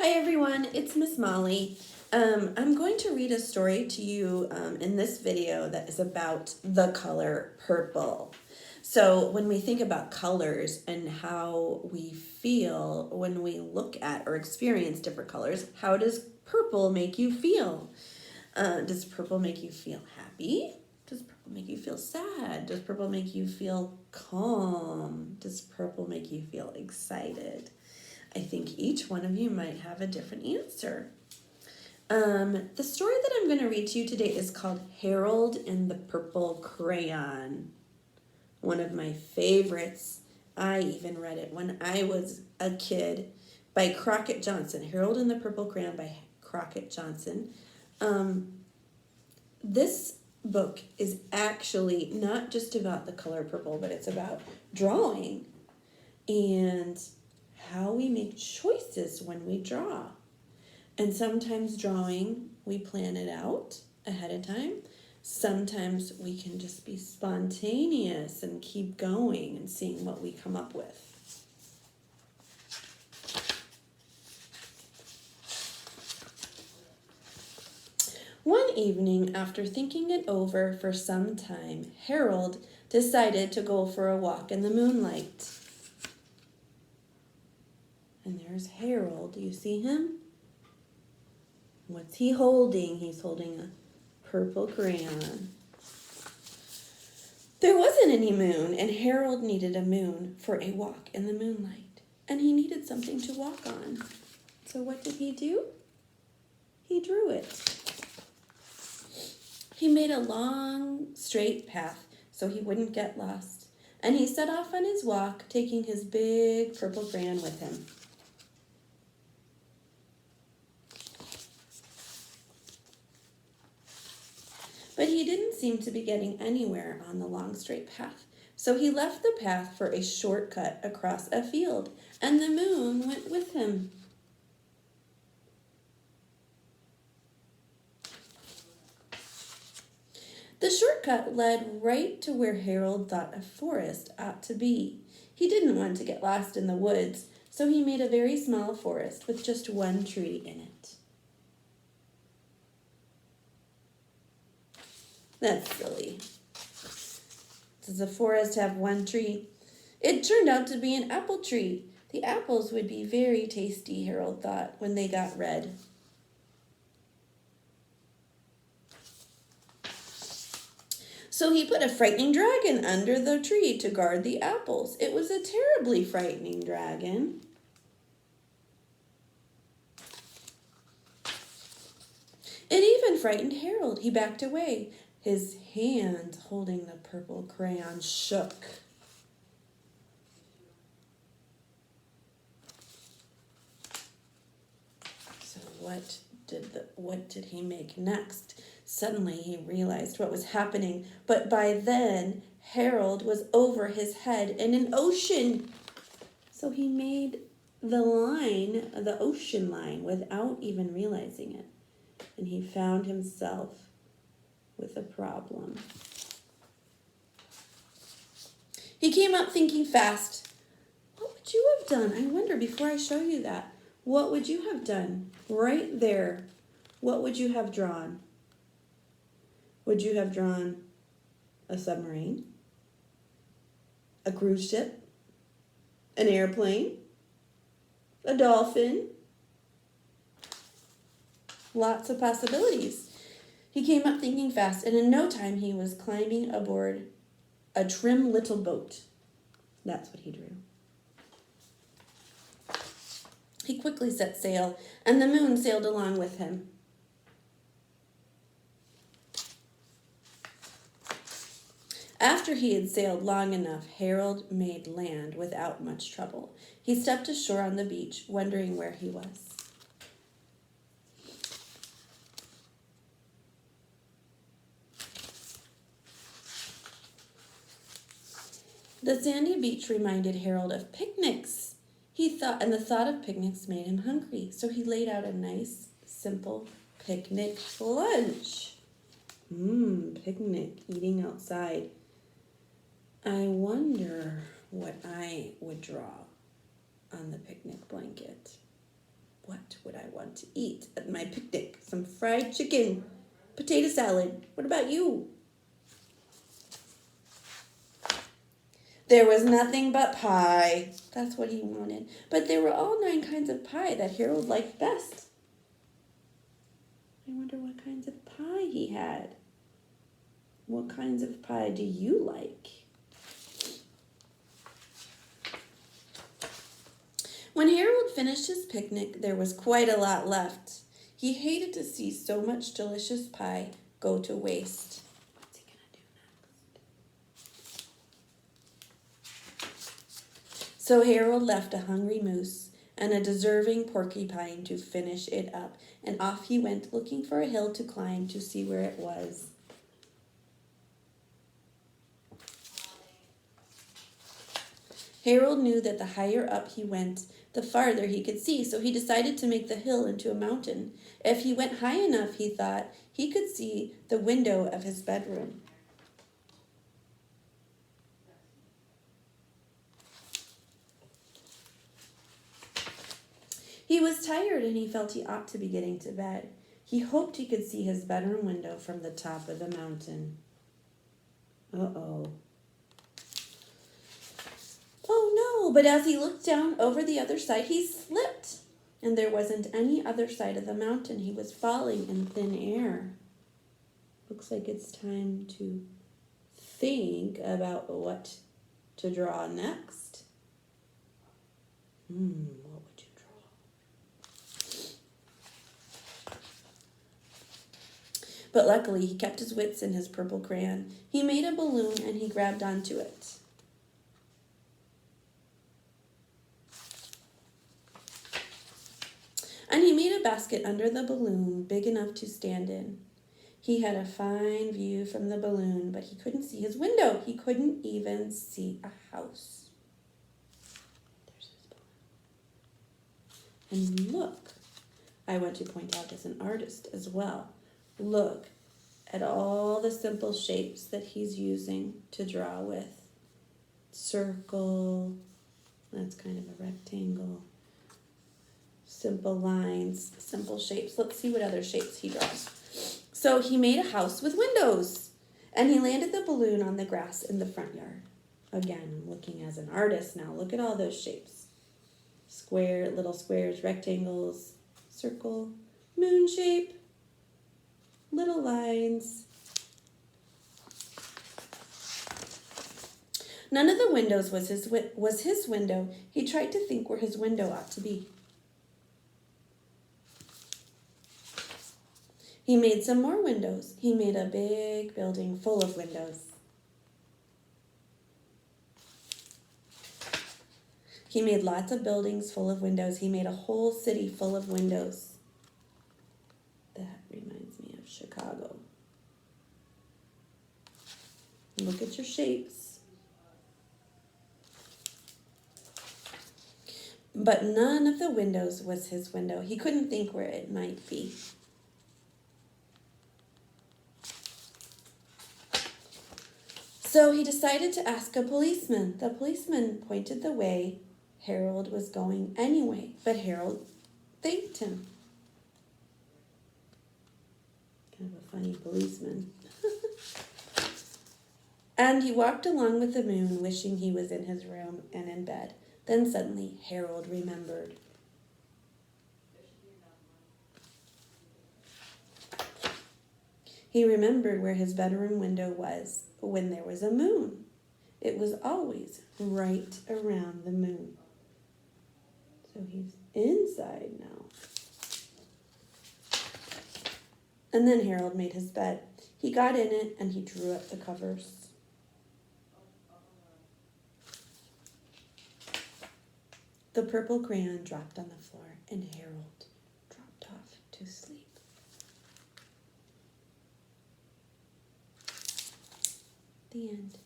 Hi everyone, it's Miss Molly. I'm going to read a story to you in this video that is about the color purple. So when we think about colors and how we feel when we look at or experience different colors, how does purple make you feel? Does purple make you feel happy? Does purple make you feel sad? Does purple make you feel calm? Does purple make you feel excited? I think each one of you might have a different answer. The story that I'm going to read to you today is called Harold and the Purple Crayon. One of my favorites. I even read it when I was a kid by Crockett Johnson. Harold and the Purple Crayon by Crockett Johnson. This book is actually not just about the color purple, but it's about drawing and how we make choices when we draw. And sometimes drawing, we plan it out ahead of time. Sometimes we can just be spontaneous and keep going and seeing what we come up with. One evening, after thinking it over for some time, Harold decided to go for a walk in the moonlight. And there's Harold. Do you see him? What's he holding? He's holding a purple crayon. There wasn't any moon, and Harold needed a moon for a walk in the moonlight. And he needed something to walk on. So what did he do? He drew it. He made a long, straight path so he wouldn't get lost. And he set off on his walk, taking his big purple crayon with him. But he didn't seem to be getting anywhere on the long straight path. So he left the path for a shortcut across a field, and the moon went with him. The shortcut led right to where Harold thought a forest ought to be. He didn't want to get lost in the woods, so he made a very small forest with just one tree in it. That's silly. Does a forest have one tree? It turned out to be an apple tree. The apples would be very tasty, Harold thought, when they got red. So he put a frightening dragon under the tree to guard the apples. It was a terribly frightening dragon. It even frightened Harold. He backed away. His hand holding the purple crayon shook. So what did he make next? Suddenly he realized what was happening, but by then Harold was over his head in an ocean. So he made the line, the ocean line, without even realizing it. And he found himself with a problem. He came up thinking fast. What would you have done? I wonder, before I show you that, what would you have done? Right there, what would you have drawn? Would you have drawn a submarine, a cruise ship, an airplane, a dolphin? Lots of possibilities. He came up thinking fast, and in no time he was climbing aboard a trim little boat. That's what he drew. He quickly set sail, and the moon sailed along with him. After he had sailed long enough, Harold made land without much trouble. He stepped ashore on the beach, wondering where he was. The sandy beach reminded Harold of picnics. And the thought of picnics made him hungry, so he laid out a nice, simple picnic lunch. Picnic, eating outside. I wonder what I would draw on the picnic blanket. What would I want to eat at my picnic? Some fried chicken, potato salad. What about you? There was nothing but pie. That's what he wanted. But there were all 9 kinds of pie that Harold liked best. I wonder what kinds of pie he had. What kinds of pie do you like? When Harold finished his picnic, there was quite a lot left. He hated to see so much delicious pie go to waste. What's he gonna do next? So Harold left a hungry moose and a deserving porcupine to finish it up, and off he went looking for a hill to climb to see where it was. Harold knew that the higher up he went, the farther he could see, so he decided to make the hill into a mountain. If he went high enough, he thought, he could see the window of his bedroom. He was tired and he felt he ought to be getting to bed. He hoped he could see his bedroom window from the top of the mountain. Uh-oh. Oh no, but as he looked down over the other side, he slipped. And there wasn't any other side of the mountain. He was falling in thin air. Looks like it's time to think about what to draw next. What would you draw? But luckily, he kept his wits in his purple crayon. He made a balloon and he grabbed onto it. And he made a basket under the balloon big enough to stand in. He had a fine view from the balloon, but he couldn't see his window. He couldn't even see a house. There's his balloon. And look, I want to point out as an artist as well, look at all the simple shapes that he's using to draw with. Circle, that's kind of a rectangle. Simple lines, simple shapes. Let's see what other shapes he draws. So he made a house with windows, and he landed the balloon on the grass in the front yard. Again, I'm looking as an artist now. Look at all those shapes. Square, little squares, rectangles, circle, moon shape, little lines. None of the windows was his window. He tried to think where his window ought to be. He made some more windows. He made a big building full of windows. He made lots of buildings full of windows. He made a whole city full of windows. That reminds me of Chicago. Look at your shapes. But none of the windows was his window. He couldn't think where it might be. So he decided to ask a policeman. The policeman pointed the way Harold was going anyway, but Harold thanked him. Kind of a funny policeman. And he walked along with the moon, wishing he was in his room and in bed. Then suddenly Harold remembered. He remembered where his bedroom window was when there was a moon. It was always right around the moon. So he's inside now. And then Harold made his bed. He got in it and he drew up the covers. The purple crayon dropped on the floor and Harold dropped off to sleep. The end.